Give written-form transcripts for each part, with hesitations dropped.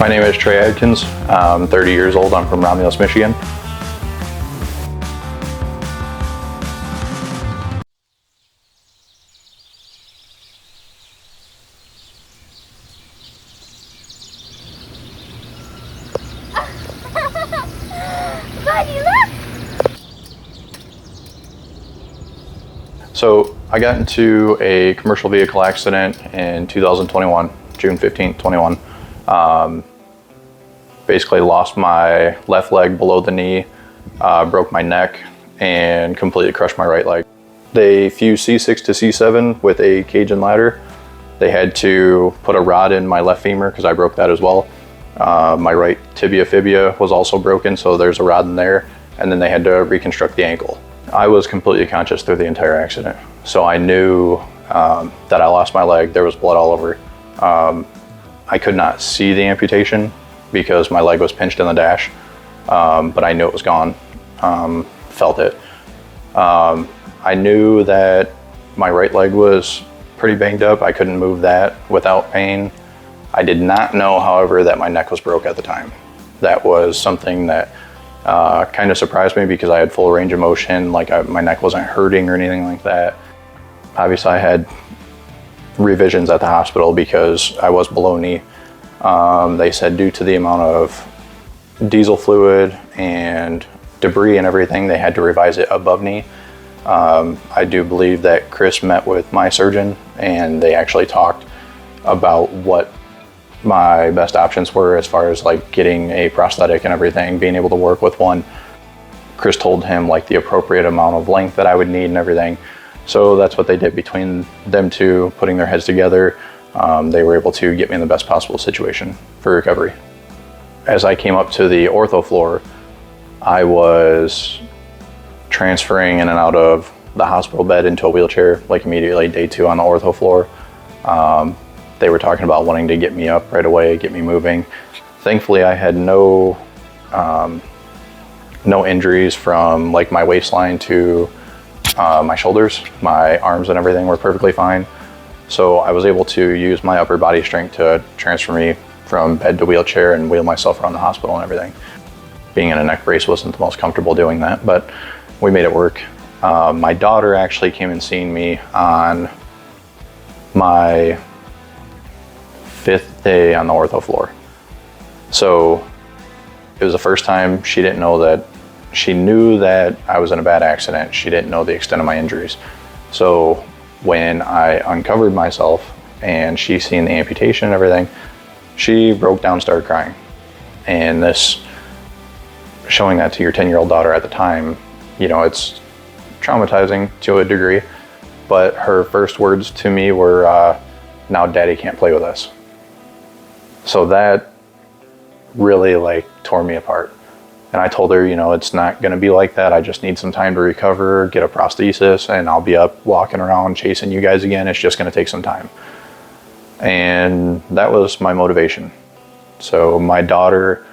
My name is Tre Adkins. I'm 30 years old. I'm from Romulus, Michigan. Buddy, look! So I got into a commercial vehicle accident in 2021, June 15th, 21. Basically lost my left leg below the knee, broke my neck, and completely crushed my right leg. They fused C6 to C7 with a cage and ladder. They had to put a rod in my left femur because I broke that as well. My right tibia fibia was also broken, so there's a rod in there, and then they had to reconstruct the ankle. I was completely conscious through the entire accident, so I knew that I lost my leg. There was blood all over. I could not see the amputation because my leg was pinched in the dash, but I knew it was gone, felt it. I knew that my right leg was pretty banged up. I couldn't move that without pain. I did not know, however, that my neck was broke at the time. That was something that kind of surprised me because I had full range of motion, like my neck wasn't hurting or anything like that. Obviously I had revisions at the hospital because I was below knee. They said due to the amount of diesel fluid and debris and everything, they had to revise it above knee. I do believe that Chris met with my surgeon and they actually talked about what my best options were as far as like getting a prosthetic and everything, being able to work with one. Chris told him like the appropriate amount of length that I would need and everything. So that's what they did between them two, putting their heads together. They were able to get me in the best possible situation for recovery. As I came up to the ortho floor, I was transferring in and out of the hospital bed into a wheelchair, like immediately day 2 on the ortho floor. They were talking about wanting to get me up right away, get me moving. Thankfully, I had no injuries from like my waistline to my shoulders. My arms and everything were perfectly fine. So I was able to use my upper body strength to transfer me from bed to wheelchair and wheel myself around the hospital and everything. Being in a neck brace wasn't the most comfortable doing that, but we made it work. My daughter actually came and seen me on my 5th day on the ortho floor. So it was the first time she didn't know that, she knew that I was in a bad accident. She didn't know the extent of my injuries. So when I uncovered myself and she seen the amputation and everything, she broke down, started crying. And this, showing that to your 10-year-old daughter at the time, you know, it's traumatizing to a degree, but her first words to me were, now daddy can't play with us. So that really like tore me apart. And I told her, you know, it's not gonna be like that. I just need some time to recover, get a prosthesis, and I'll be up walking around chasing you guys again. It's just gonna take some time. And that was my motivation. So my daughter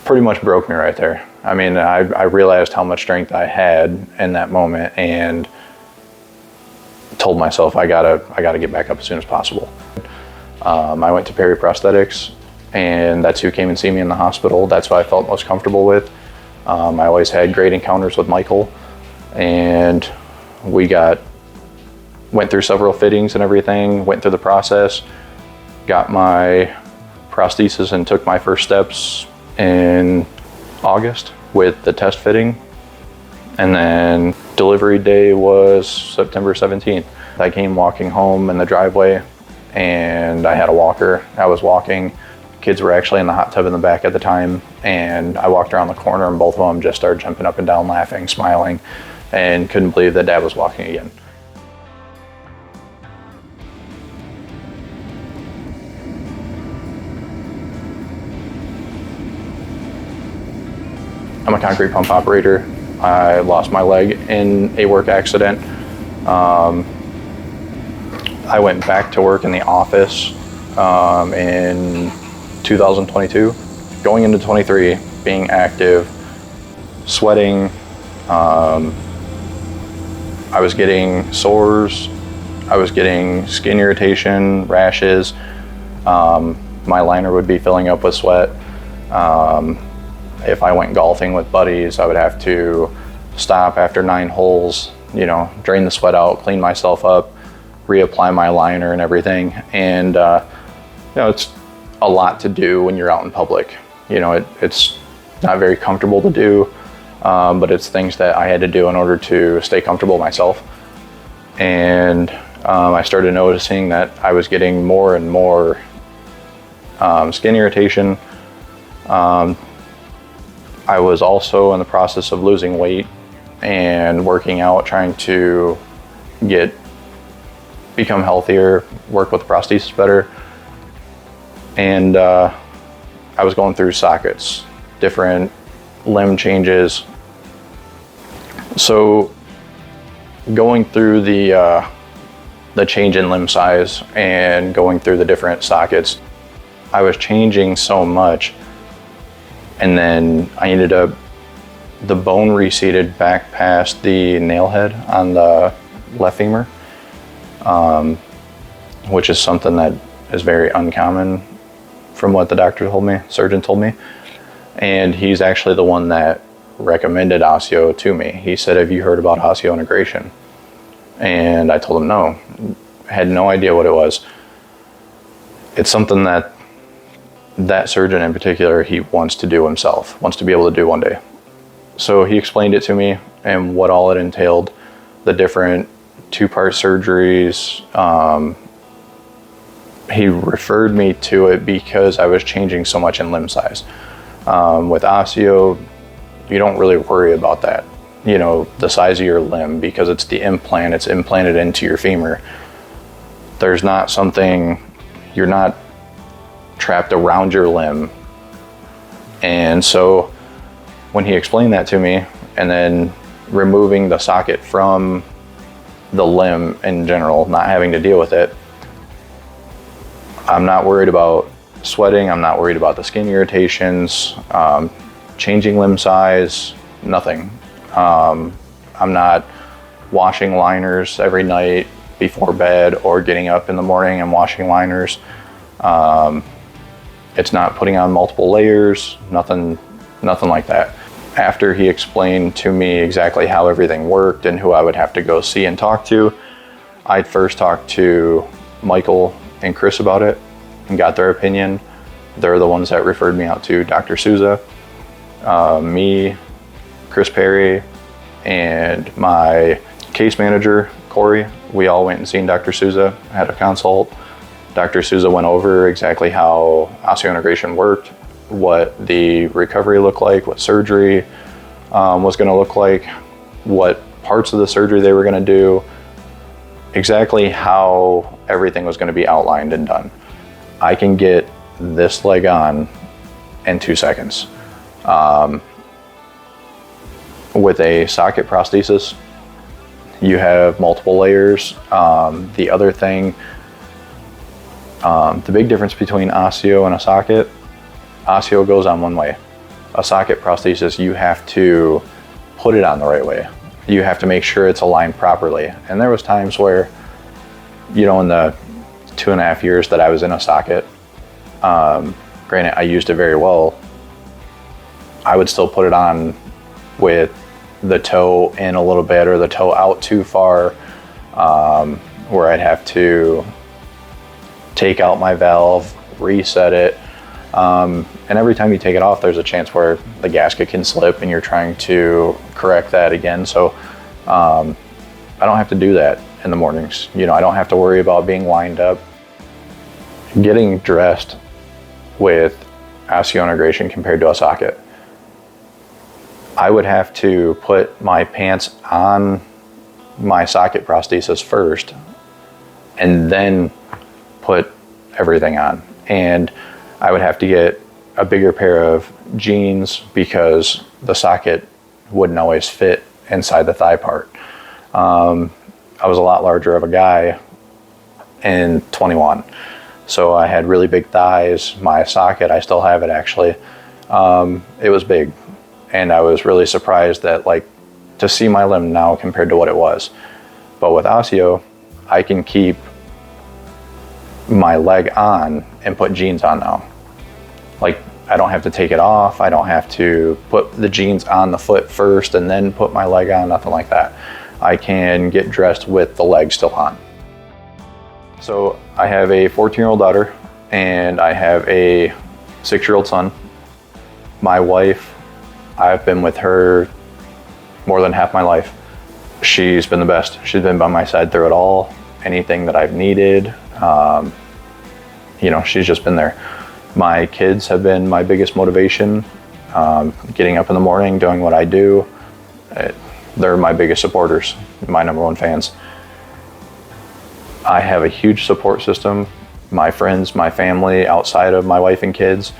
pretty much broke me right there. I mean, I realized how much strength I had in that moment and told myself I gotta get back up as soon as possible. I went to Perry Prosthetics, and that's who came and see me in the hospital. That's what I felt most comfortable with. I always had great encounters with Michael, and we went through several fittings and everything, went through the process, got my prosthesis and took my first steps in August with the test fitting. And then delivery day was September 17th. I came walking home in the driveway and I had a walker. I was walking. Kids were actually in the hot tub in the back at the time, and I walked around the corner and both of them just started jumping up and down, laughing, smiling, and couldn't believe that Dad was walking again. I'm a concrete pump operator. I lost my leg in a work accident. I went back to work in the office in 2022. Going into 23, being active, sweating, I was getting sores, I was getting skin irritation, rashes, My liner would be filling up with sweat. If I went golfing with buddies, I would have to stop after 9 holes, you know, drain the sweat out, clean myself up, reapply my liner and everything. And, you know, it's a lot to do when you're out in public. You know, it's not very comfortable to do, but it's things that I had to do in order to stay comfortable myself. And I started noticing that I was getting more and more skin irritation. I was also in the process of losing weight and working out, trying to become healthier, work with the prosthesis better. And I was going through sockets, different limb changes. So going through the change in limb size and going through the different sockets, I was changing so much. And then I ended up, the bone receded back past the nail head on the left femur, which is something that is very uncommon from what the doctor told me, surgeon told me. And he's actually the one that recommended osteo to me. He said, "Have you heard about osseointegration?" And I told him no. I had no idea what it was. It's something that surgeon in particular, he wants to do himself, wants to be able to do one day. So he explained it to me and what all it entailed, the different 2-part surgeries. He referred me to it because I was changing so much in limb size. With osteo, you don't really worry about that, you know, the size of your limb, because it's the implant, it's implanted into your femur. There's not something, you're not trapped around your limb. And so when he explained that to me, and then removing the socket from the limb in general, not having to deal with it, I'm not worried about sweating, I'm not worried about the skin irritations, changing limb size, nothing. I'm not washing liners every night before bed or getting up in the morning and washing liners. It's not putting on multiple layers, nothing like that. After he explained to me exactly how everything worked and who I would have to go see and talk to, I first talked to Michael and Chris about it and got their opinion. They're the ones that referred me out to Dr. Souza. Me, Chris Perry, and my case manager, Corey, we all went and seen Dr. Souza, had a consult. Dr. Souza went over exactly how osseointegration worked, what the recovery looked like, what surgery was going to look like, what parts of the surgery they were going to do, exactly how everything was going to be outlined and done. I can get this leg on in 2 seconds. With a socket prosthesis, you have multiple layers. The other thing, the big difference between osteo and a socket, osteo goes on one way. A socket prosthesis, you have to put it on the right way. You have to make sure it's aligned properly. And there was times where, you know, in the 2.5 years that I was in a socket, granted I used it very well, I would still put it on with the toe in a little bit or the toe out too far, where I'd have to take out my valve, reset it, and every time you take it off, there's a chance where the gasket can slip and you're trying to correct that again. So I don't have to do that in the mornings. You know, I don't have to worry about being lined up. Getting dressed with osseointegration compared to a socket, I would have to put my pants on my socket prosthesis first and then put everything on. And I would have to get a bigger pair of jeans because the socket wouldn't always fit inside the thigh part. I was a lot larger of a guy in 21. So I had really big thighs. My socket, I still have it actually. It was big. And I was really surprised that, like, to see my limb now compared to what it was. But with osteo, I can keep my leg on and put jeans on now. Like, I don't have to take it off. I don't have to put the jeans on the foot first and then put my leg on, nothing like that. I can get dressed with the leg still on. So I have a 14-year-old daughter and I have a 6-year-old son. My wife, I've been with her more than half my life. She's been the best. She's been by my side through it all. Anything that I've needed, you know, she's just been there. My kids have been my biggest motivation. Getting up in the morning, doing what I do. They're my biggest supporters, my #1 fans. I have a huge support system. My friends, my family, outside of my wife and kids,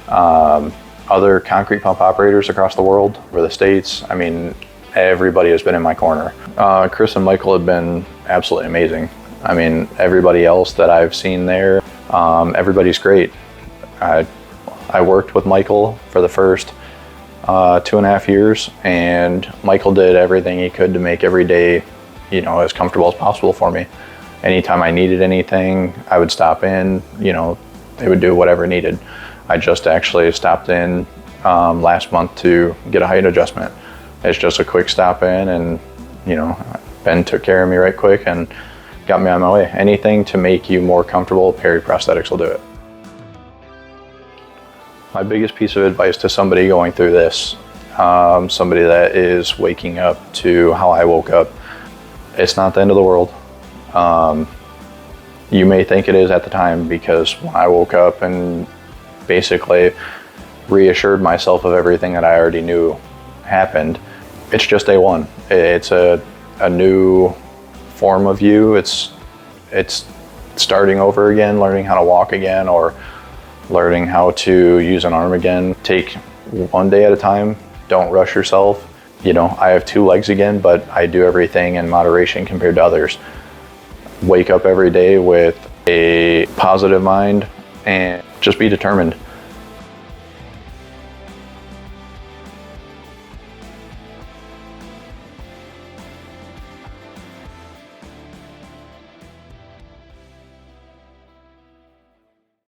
other concrete pump operators across the world or the States. I mean, everybody has been in my corner. Chris and Michael have been absolutely amazing. I mean, everybody else that I've seen there, everybody's great. I worked with Michael for the first 2.5 years, and Michael did everything he could to make every day, you know, as comfortable as possible for me. Anytime I needed anything, I would stop in, you know, they would do whatever needed. I just actually stopped in last month to get a height adjustment. It's just a quick stop in, and, you know, Ben took care of me right quick and got me on my way. Anything to make you more comfortable, Perry Prosthetics will do it. My biggest piece of advice to somebody going through this, somebody that is waking up to how I woke up, it's not the end of the world. You may think it is at the time, because when I woke up and basically reassured myself of everything that I already knew happened, it's just day one. It's a new form of you. It's starting over again, learning how to walk again, or learning how to use an arm again. Take one day at a time. Don't rush yourself. You know, I have 2 legs again, but I do everything in moderation compared to others. Wake up every day with a positive mind and just be determined.